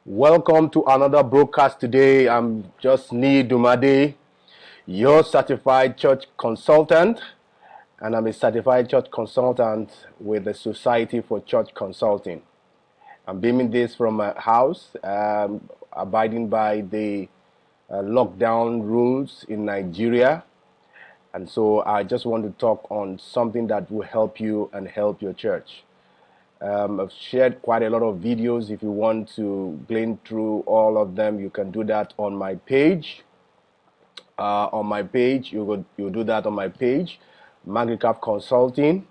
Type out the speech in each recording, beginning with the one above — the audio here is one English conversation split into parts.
Welcome to another broadcast today. I'm just Niyi Dunmade, your certified church consultant, and I'm a certified church consultant with the Society for Church Consulting. I'm beaming this from my house, abiding by the lockdown rules in Nigeria. And so I just want to talk on something that will help you and help your church. I've shared quite a lot of videos. If you want to glean through all of them, you can do that on my page. You do that on my page, Magnicraft Consulting,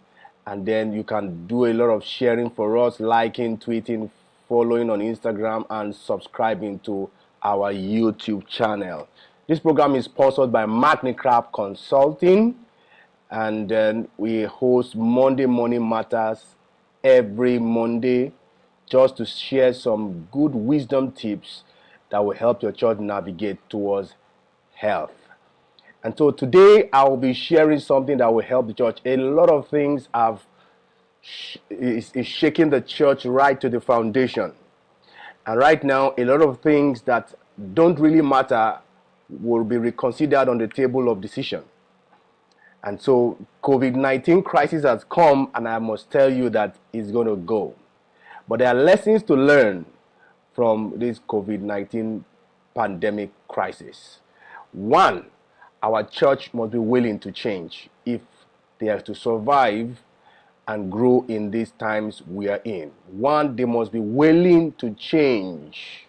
and then you can do a lot of sharing for us, liking, tweeting, following on Instagram, and subscribing to our YouTube channel. This program is sponsored by Magnicraft Consulting, and then we host Monday Morning Matters every Monday just to share some good wisdom tips that will help your church navigate towards health. And so today I will be sharing something that will help the church. A lot of things is shaking the church right to the foundation. And right now, a lot of things that don't really matter will be reconsidered on the table of decision. And so COVID-19 crisis has come, and I must tell you that it's going to go. But there are lessons to learn from this COVID-19 pandemic crisis. One, our church must be willing to change if they have to survive and grow in these times we are in. One, they must be willing to change,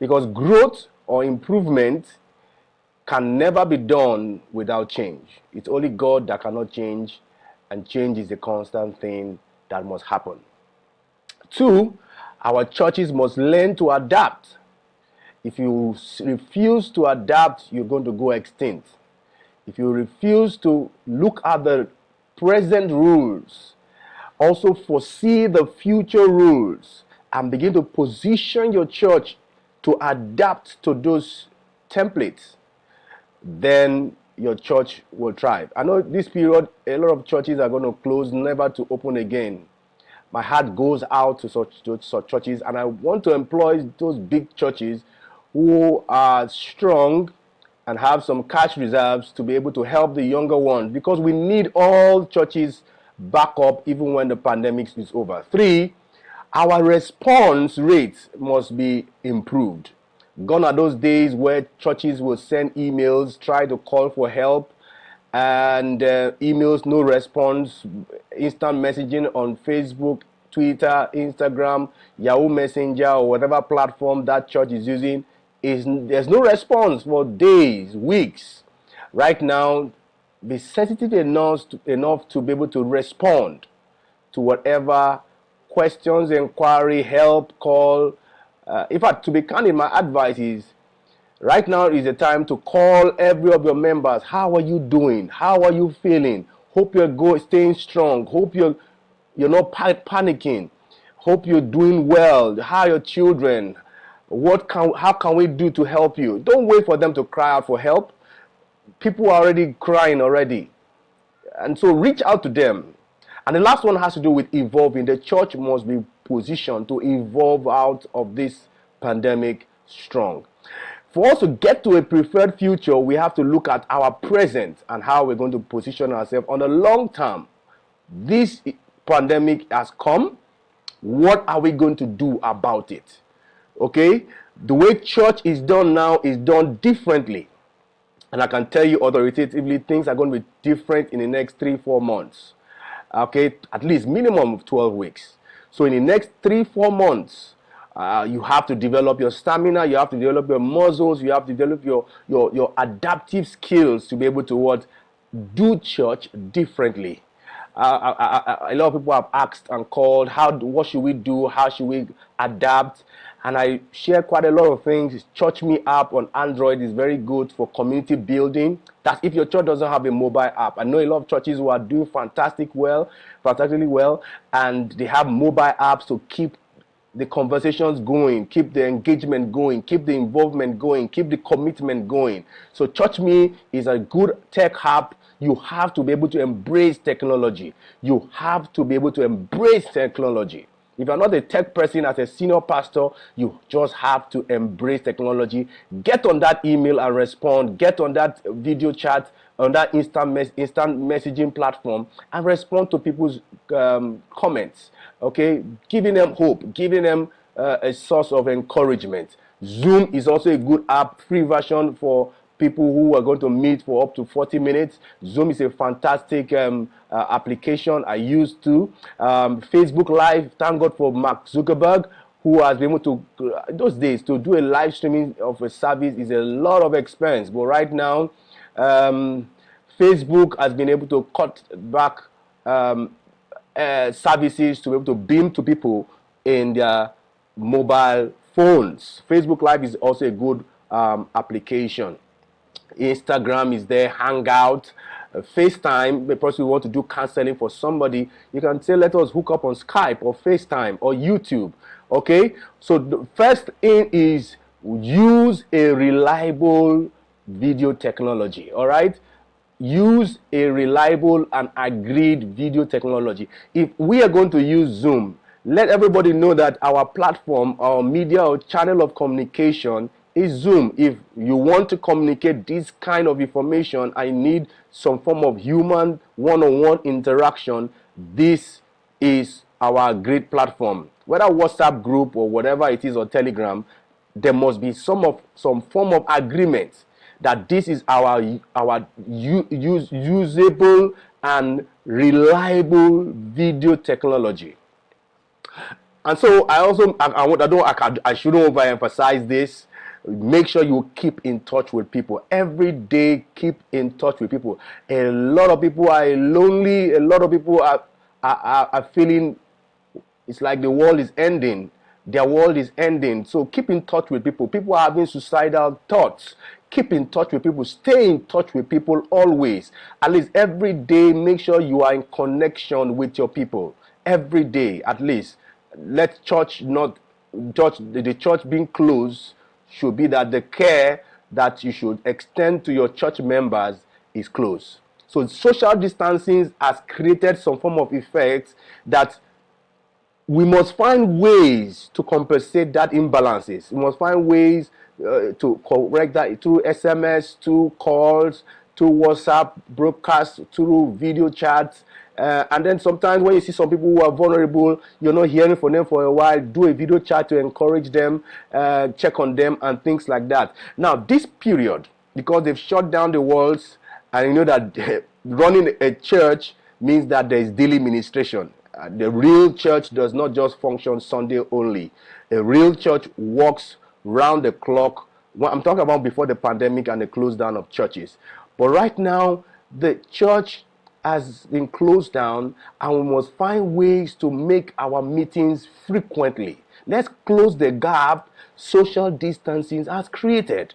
because growth or improvement can never be done without change. It's only God that cannot change, and change is a constant thing that must happen. Two, our churches must learn to adapt. If you refuse to adapt, you're going to go extinct. If you refuse to look at the present rules, also foresee the future rules, and begin to position your church to adapt to those templates, then your church will thrive. I know this period, a lot of churches are going to close, never to open again. My heart goes out to such churches, and I want to employ those big churches who are strong and have some cash reserves to be able to help the younger ones, because we need all churches back up even when the pandemic is over. Three, our response rates must be improved. Gone are those days where churches will send emails, try to call for help, and emails, no response, instant messaging on Facebook, Twitter, Instagram, Yahoo Messenger, or whatever platform that church is using. There's no response for days, weeks. Right now, be sensitive enough to be able to respond to whatever questions, inquiry, help, call. In fact, to be candid, my advice is right now is the time to call every of your members. How are you doing? How are you feeling? Hope you're staying strong. Hope you're not panicking. Hope you're doing well. How are your children? How can we do to help you? Don't wait for them to cry out for help. People are already crying already. And so reach out to them. And the last one has to do with evolving. The church must be positioned to evolve out of this pandemic strong. For us to get to a preferred future, we have to look at our present and how we're going to position ourselves on the long term. This pandemic has come. What are we going to do about it? Okay? The way church is done now is done differently. And I can tell you authoritatively, things are going to be different in the next 3-4 months. Okay, at least minimum of 12 weeks. So in the next 3-4 months, you have to develop your stamina, you have to develop your muscles, you have to develop your adaptive skills to be able to do church differently. A lot of people have asked and called, what should we do? How should we adapt? And I share quite a lot of things. ChurchMe app on Android is very good for community building. That's if your church doesn't have a mobile app. I know a lot of churches who are doing fantastically well, and they have mobile apps to keep the conversations going, keep the engagement going, keep the involvement going, keep the commitment going. So ChurchMe is a good tech app. You have to be able to embrace technology. You have to be able to embrace technology. If you're not a tech person, as a senior pastor, you just have to embrace technology. Get on that email and respond. Get on that video chat, on that instant messaging platform, and respond to people's comments. Okay, giving them hope, giving them a source of encouragement. Zoom is also a good app, free version for people who are going to meet for up to 40 minutes. Zoom is a fantastic application I use too. Facebook Live, thank God for Mark Zuckerberg, who has been able to, those days, to do a live streaming of a service is a lot of expense. But right now, Facebook has been able to cut back services to be able to beam to people in their mobile phones. Facebook Live is also a good application. Instagram is there, Hangout, FaceTime. The person who want to do counseling for somebody, you can say, let us hook up on Skype or FaceTime or YouTube. Okay, so the first thing is use a reliable video technology. All right, use a reliable and agreed video technology. If we are going to use Zoom, let everybody know that our platform, our media or channel of communication is Zoom. If you want to communicate this kind of information, I need some form of human one-on-one interaction. This is our great platform. Whether WhatsApp group or whatever it is, or Telegram, there must be some form of agreement that this is our usable and reliable video technology. And so I shouldn't overemphasize this. Make sure you keep in touch with people every day. Keep in touch with people. A lot of people are lonely. A lot of people are feeling it's like the world is ending. Their world is ending. So keep in touch with people. People are having suicidal thoughts. Keep in touch with people. Stay in touch with people always. At least every day, make sure you are in connection with your people. Every day, at least. Let church not church the church being closed should be that the care that you should extend to your church members is close. So social distancing has created some form of effects that we must find ways to compensate that imbalances. We must find ways to correct that through SMS, through calls, through WhatsApp broadcasts, through video chats. And then sometimes when you see some people who are vulnerable, you're not hearing from them for a while, do a video chat to encourage them, check on them and things like that. Now, this period, because they've shut down the walls, and you know that running a church means that there is daily ministration. The real church does not just function Sunday only. A real church works round the clock. Well, I'm talking about before the pandemic and the close down of churches. But right now, the church has been closed down, and we must find ways to make our meetings frequently. Let's close the gap social distancing has created.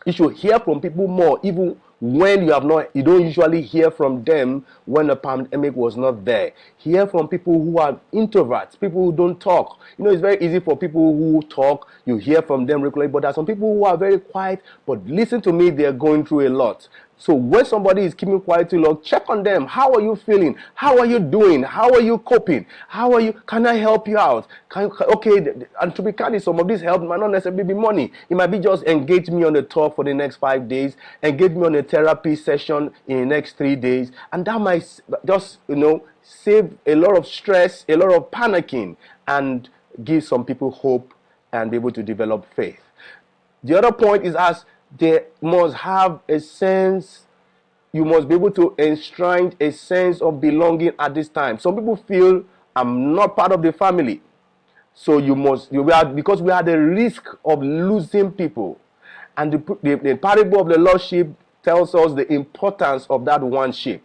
You should hear from people more, even when you don't usually hear from them when the pandemic was not there. Hear from people who are introverts, people who don't talk. You know, it's very easy for people who talk, you hear from them regularly, but there are some people who are very quiet, but listen to me, they're going through a lot. So when somebody is keeping quiet too long, check on them. How are you feeling? How are you doing? How are you coping? Can I help you out? Okay, and to be candid, some of this help might not necessarily be money. It might be just engage me on the talk for the next 5 days, engage me on a therapy session in the next 3 days, and that might just, save a lot of stress, a lot of panicking, and give some people hope and be able to develop faith. The other point is, as they must have a sense, you must be able to enshrine a sense of belonging at this time. Some people feel, I'm not part of the family. So because we are at the risk of losing people. And the parable of the lost sheep tells us the importance of that one sheep.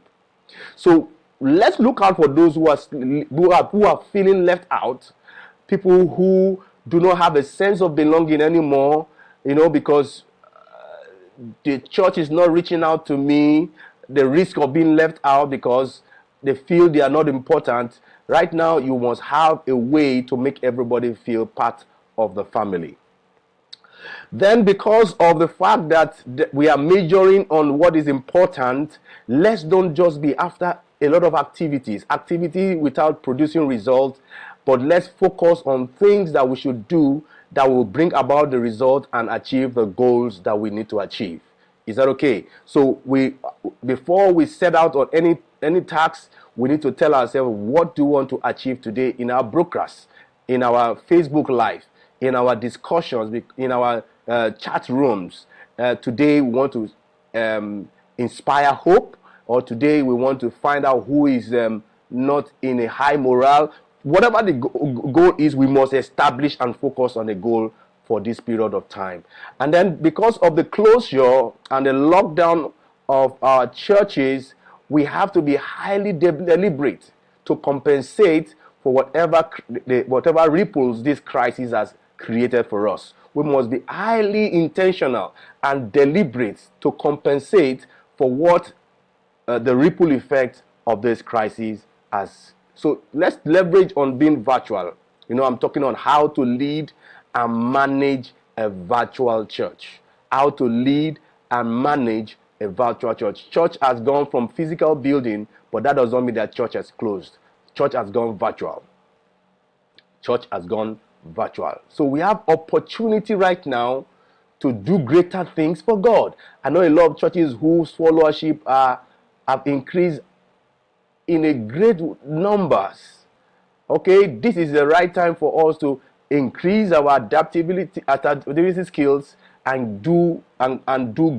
So let's look out for those who are feeling left out, people who do not have a sense of belonging anymore, because the church is not reaching out to me, the risk of being left out because they feel they are not important. Right now, you must have a way to make everybody feel part of the family. Then, because of the fact that we are majoring on what is important, let's don't just be after a lot of activity without producing results. but let's focus on things that we should do that will bring about the result and achieve the goals that we need to achieve. Is that okay? So before we set out on any task, we need to tell ourselves, what do we want to achieve today in our broadcast, in our Facebook Live, in our discussions, in our chat rooms. Today we want to inspire hope, or today we want to find out who is not in a high morale. Whatever the goal is, we must establish and focus on the goal for this period of time. And then, because of the closure and the lockdown of our churches, we have to be highly deliberate to compensate for whatever ripples this crisis has created for us. We must be highly intentional and deliberate to compensate for what the ripple effect of this crisis has. So let's leverage on being virtual. I'm talking on how to lead and manage a virtual church. How to lead and manage a virtual church. Church has gone from physical building, but that does not mean that church has closed. Church has gone virtual. Church has gone virtual. So we have opportunity right now to do greater things for God. I know a lot of churches whose followership have increased in a great numbers. Okay, this is the right time for us to increase our adaptability skills and do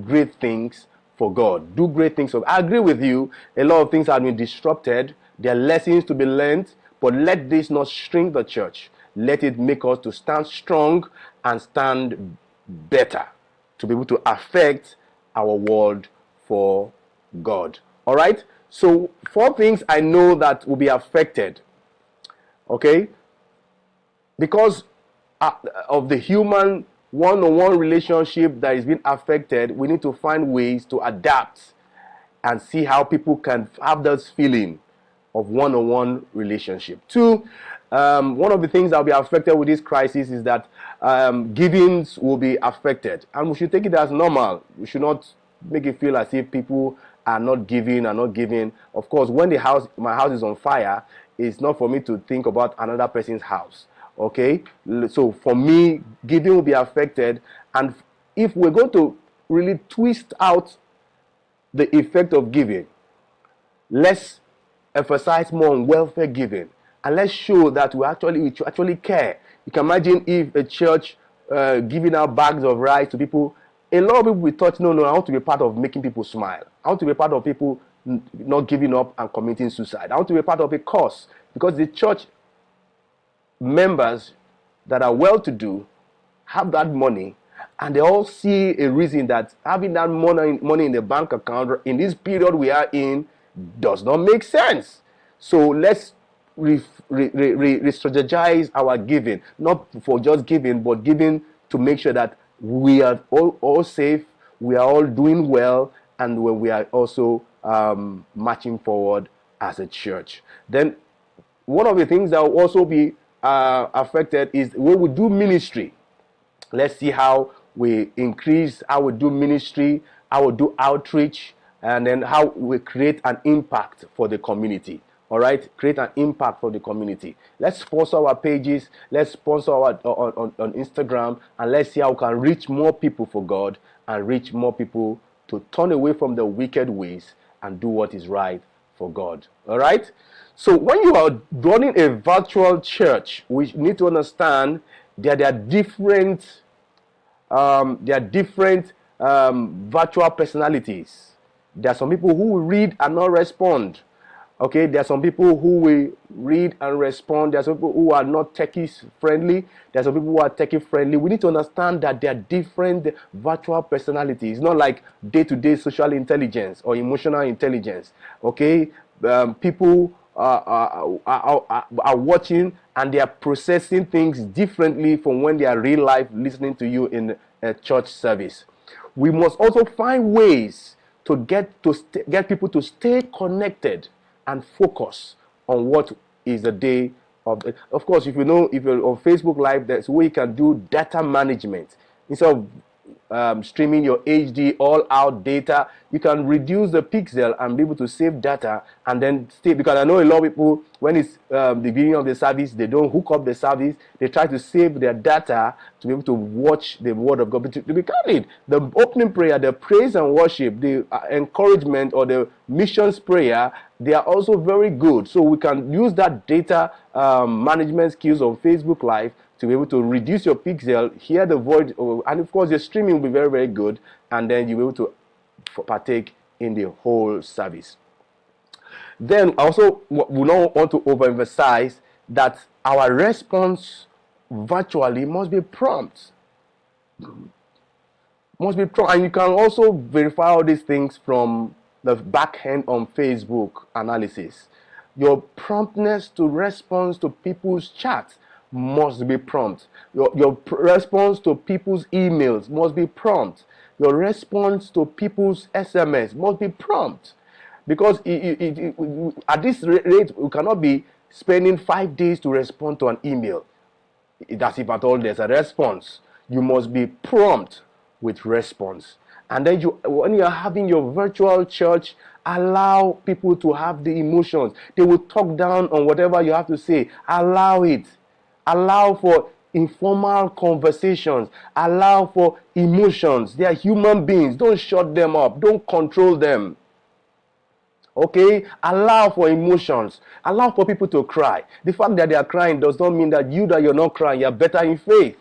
great things for God. Do great things. I agree with you. A lot of things have been disrupted. There are lessons to be learned, but let this not shrink the church. Let it make us to stand strong and stand better, to be able to affect our world for God. All right. So 4 things I know that will be affected. Okay, because of the human one-on-one relationship that is being affected, we need to find ways to adapt and see how people can have this feeling of one-on-one relationship. 2, one of the things that will be affected with this crisis is that givings will be affected, and we should take it as normal. We should not make it feel as if people are not giving. Of course, when my house is on fire, it's not for me to think about another person's house. Okay, so for me, giving will be affected, and if we're going to really twist out the effect of giving, let's emphasize more on welfare giving, and let's show that we actually care. You can imagine if a church giving out bags of rice to people. A lot of people will thought, no, I want to be part of making people smile. I want to be part of people not giving up and committing suicide. I want to be part of a cause, because the church members that are well-to-do have that money, and they all see a reason that having that money in the bank account in this period we are in does not make sense. So let's re-strategize our giving, not for just giving, but giving to make sure that we are all safe, we are all doing well, and we are also marching forward as a church. Then one of the things that will also be affected is when we do ministry. Let's see how we increase, how we do ministry, how we do outreach, and then how we create an impact for the community. All right, create an impact for the community. Let's sponsor our pages. Let's sponsor our on Instagram, and let's see how we can reach more people for God and reach more people to turn away from the wicked ways and do what is right for God. All right. So when you are running a virtual church, we need to understand that there are different virtual personalities. There are some people who will read and not respond. Okay, there are some people who will read and respond. There are some people who are not techie friendly. There are some people who are techie friendly. We need to understand that there are different virtual personalities. It's not like day-to-day social intelligence or emotional intelligence. Okay, people are watching and they are processing things differently from when they are real life listening to you in a church service. We must also find ways to get people to stay connected and focus on what is the day of the. Of course, if you're on Facebook Live, there's a way you can do data management. Instead of streaming your HD all out data, you can reduce the pixel and be able to save data and then stay. Because I know a lot of people, when it's the beginning of the service, they don't hook up the service. They try to save their data to be able to watch the word of God. But to be candid, the opening prayer, the praise and worship, the encouragement or the missions prayer, they are also very good. So we can use that data management skills on Facebook Live to be able to reduce your pixel, hear the voice, and of course your streaming will be very, very good, and then you'll be able to partake in the whole service. Then also, we don't want to overemphasize that our response virtually must be prompt. Must be prompt, and you can also verify all these things from the back end on Facebook analysis. Your promptness to respond to people's chats must be prompt. Your response to people's emails must be prompt. Your response to people's SMS must be prompt. Because at this rate, we cannot be spending 5 days to respond to an email. That's if at all there's a response. You must be prompt with response. And then when you're having your virtual church, allow people to have the emotions. They will talk down on whatever you have to say. Allow it. Allow for informal conversations. Allow for emotions. They are human beings. Don't shut them up. Don't control them. Okay? Allow for emotions. Allow for people to cry. The fact that they are crying does not mean that you're not crying. You're better in faith.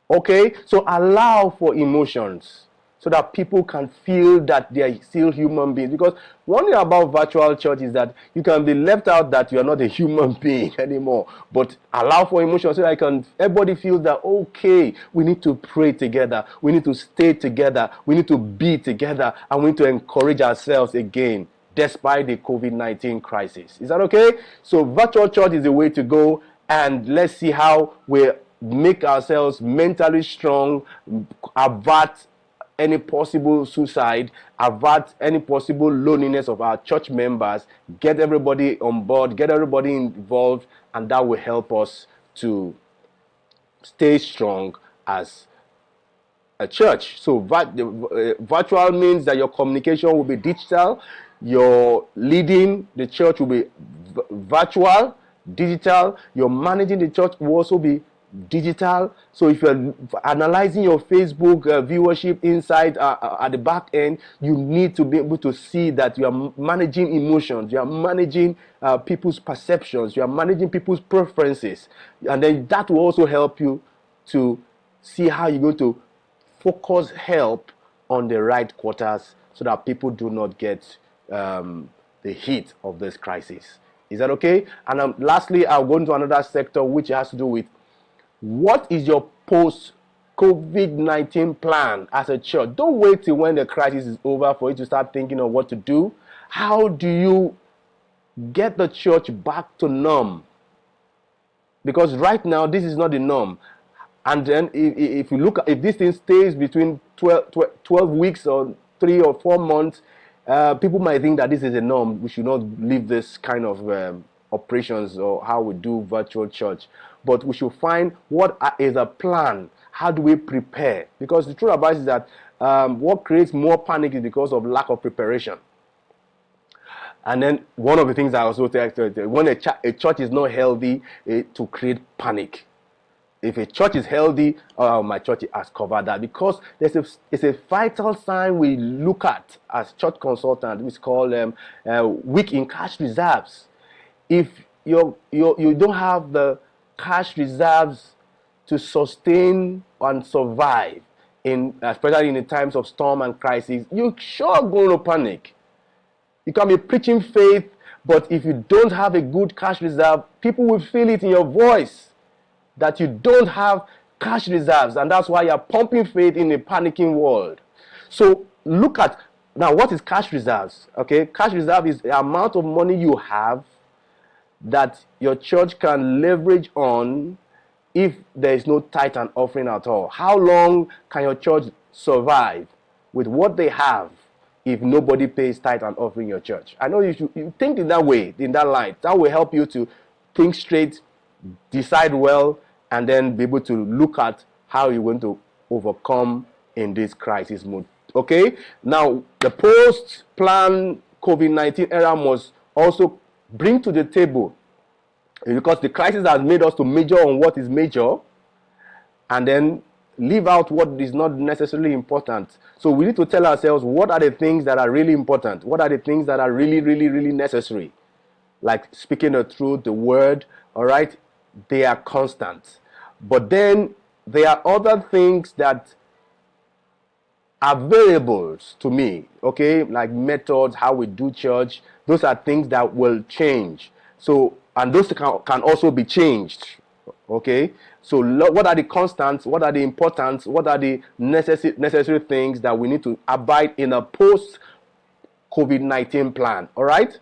Okay? So allow for emotions so that people can feel that they are still human beings. Because one thing about virtual church is that you can be left out that you are not a human being anymore. But allow for emotions so that everybody feels that, okay, we need to pray together. We need to stay together. We need to be together. And we need to encourage ourselves again, despite the COVID-19 crisis. Is that okay? So virtual church is the way to go. And let's see how we make ourselves mentally strong, avert any possible suicide, avert any possible loneliness of our church members, get everybody on board, get everybody involved, and that will help us to stay strong as a church. So virtual means that your communication will be digital, your leading the church will be virtual, digital, your managing the church will also be digital. So if you're analyzing your Facebook viewership inside at the back end, you need to be able to see that you are managing emotions, you are managing people's perceptions, you are managing people's preferences, and then that will also help you to see how you're going to focus help on the right quarters so that people do not get the heat of this crisis. Is that okay? And lastly, I'll go into another sector which has to do with what is your post-COVID-19 plan as a church? Don't wait till when the crisis is over for you to start thinking of what to do. How do you get the church back to norm? Because right now, this is not the norm. And then if you look, if this thing stays between 12 weeks or 3 or 4 months, people might think that this is a norm. We should not leave this kind of operations or how we do virtual church. But we should find what is a plan. How do we prepare? Because the truth about it is that what creates more panic is because of lack of preparation. And then one of the things I also tell when a church is not healthy, to create panic. If a church is healthy, my church has covered that, because it's a vital sign we look at as church consultants, which is called weak in cash reserves. If you don't have the cash reserves to sustain and survive, especially in the times of storm and crisis, you're sure going to panic. You can be preaching faith, but if you don't have a good cash reserve, people will feel it in your voice that you don't have cash reserves, and that's why you're pumping faith in a panicking world. So look at now, what is cash reserves? Okay, cash reserve is the amount of money you have that your church can leverage on if there is no tithe and offering at all. How long can your church survive with what they have if nobody pays tithe and offering your church? I know you think in that way, in that light. That will help you to think straight, decide well, and then be able to look at how you're going to overcome in this crisis mode. Okay, now the post-plan COVID-19 era must also bring to the table, because the crisis has made us to major on what is major and then leave out what is not necessarily important. So we need to tell ourselves, what are the things that are really important? What are the things that are really, really, really necessary? Like speaking the truth, the word, all right? They are constant. But then there are other things that are variables to me, okay? Like methods, how we do church. Those are things that will change. So, and those can also be changed, okay? So what are the constants? What are the importance? What are the necessary things that we need to abide in a post COVID-19 plan, all right?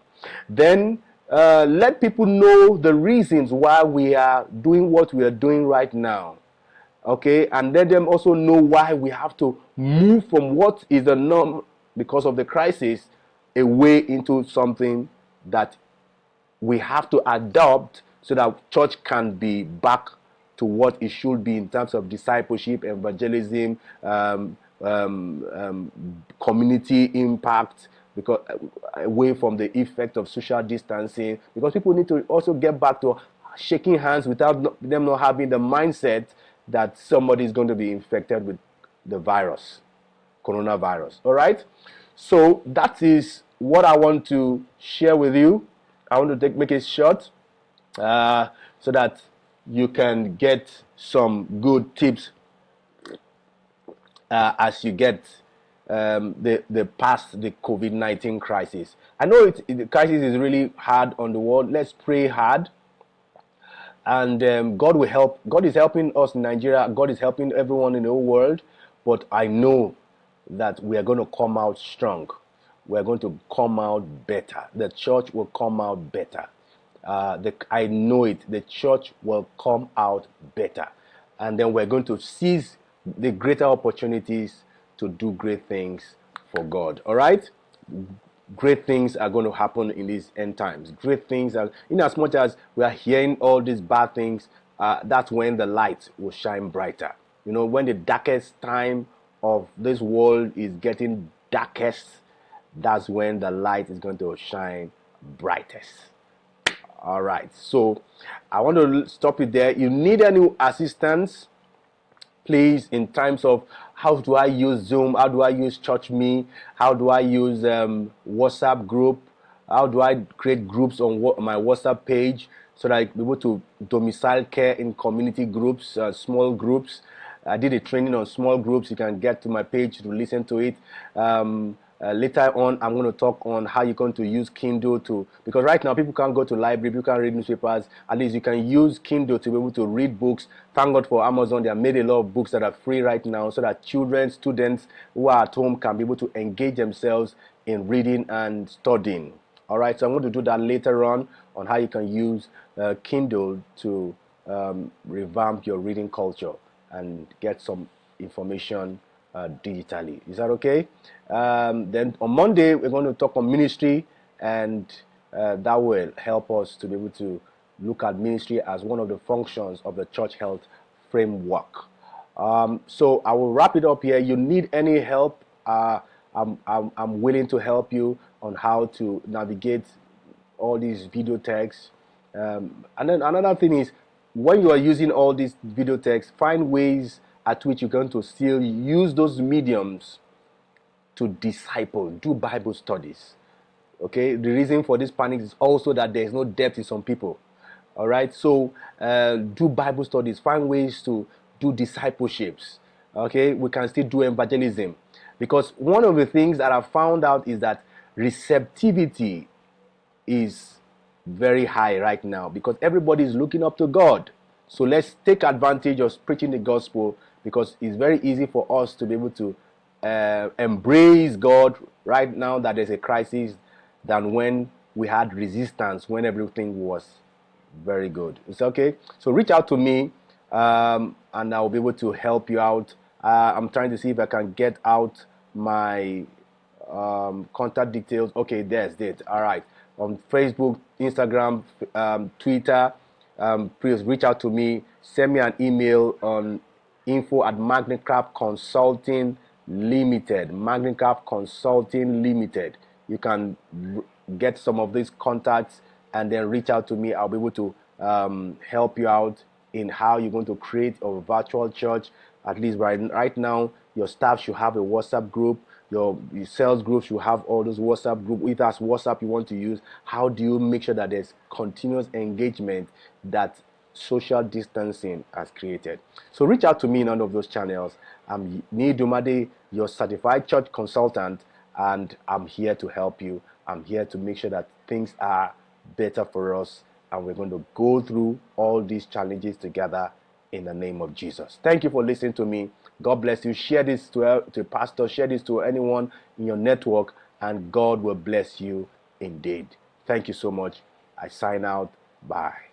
Then let people know the reasons why we are doing what we are doing right now, okay? And let them also know why we have to move from what is the norm because of the crisis away into something that we have to adopt so that church can be back to what it should be in terms of discipleship, evangelism, community impact, because away from the effect of social distancing, because people need to also get back to shaking hands without them not having the mindset that somebody is going to be infected with the virus, coronavirus. All right, so that is what I want to share with you. I want to make it short so that you can get some good tips as you get the past the COVID-19 crisis. I know the crisis is really hard on the world. Let's pray hard, and God will help. God is helping us in Nigeria. God is helping everyone in the whole world. But I know that we are going to come out strong. We're going to come out better. The church will come out better. I know it. The church will come out better. And then we're going to seize the greater opportunities to do great things for God. All right? Great things are going to happen in these end times. Great things are, in as much as we are hearing all these bad things, that's when the light will shine brighter. You know, when the darkest time of this world is getting darkest, that's when the light is going to shine brightest. All right, so I want to stop it there. You need any assistance, please, in terms of how do I use Zoom, how do I use ChurchMe, how do I use WhatsApp group, how do I create groups on my WhatsApp page so that I can be able to domicile care in community groups, small groups. I did a training on small groups. You can get to my page to listen to it. Later on, I'm going to talk on how you're going to use Kindle because right now people can't go to library, people can't read newspapers. At least you can use Kindle to be able to read books. Thank God for Amazon. They have made a lot of books that are free right now so that children, students who are at home can be able to engage themselves in reading and studying. All right, so I'm going to do that later on how you can use Kindle to revamp your reading culture and get some information digitally. Is that okay? Then on Monday, we're going to talk on ministry, and that will help us to be able to look at ministry as one of the functions of the church health framework. So I will wrap it up here. You need any help, I'm willing to help you on how to navigate all these video texts. And then another thing is, when you are using all these video texts, find ways at which you're going to still use those mediums to disciple, do Bible studies. Okay, the reason for this panic is also that there is no depth in some people. All right, so do Bible studies, find ways to do discipleships. Okay, we can still do evangelism, because one of the things that I found out is that receptivity is very high right now because everybody is looking up to God. So let's take advantage of preaching the gospel, because it's very easy for us to be able to embrace God right now that there's a crisis than when we had resistance, when everything was very good. It's okay. So reach out to me and I'll be able to help you out. I'm trying to see if I can get out my contact details. Okay, there's it. All right. On Facebook, Instagram, Twitter, please reach out to me. Send me an email on info@Magnicraft Consulting Limited. Magnicraft Consulting Limited. You can get some of these contacts and then reach out to me. I'll be able to help you out in how you're going to create a virtual church. At least right now, your staff should have a WhatsApp group. Your sales group should have all those WhatsApp group. If that's WhatsApp you want to use, how do you make sure that there's continuous engagement that social distancing has created? So reach out to me in one of those channels. I'm Niyi Dunmade, your certified church consultant, and I'm here to help you. I'm here to make sure that things are better for us, and we're going to go through all these challenges together in the name of Jesus. Thank you for listening to me. God bless you. Share this to a pastor, share this to anyone in your network, and God will bless you indeed. Thank you so much. I sign out. Bye.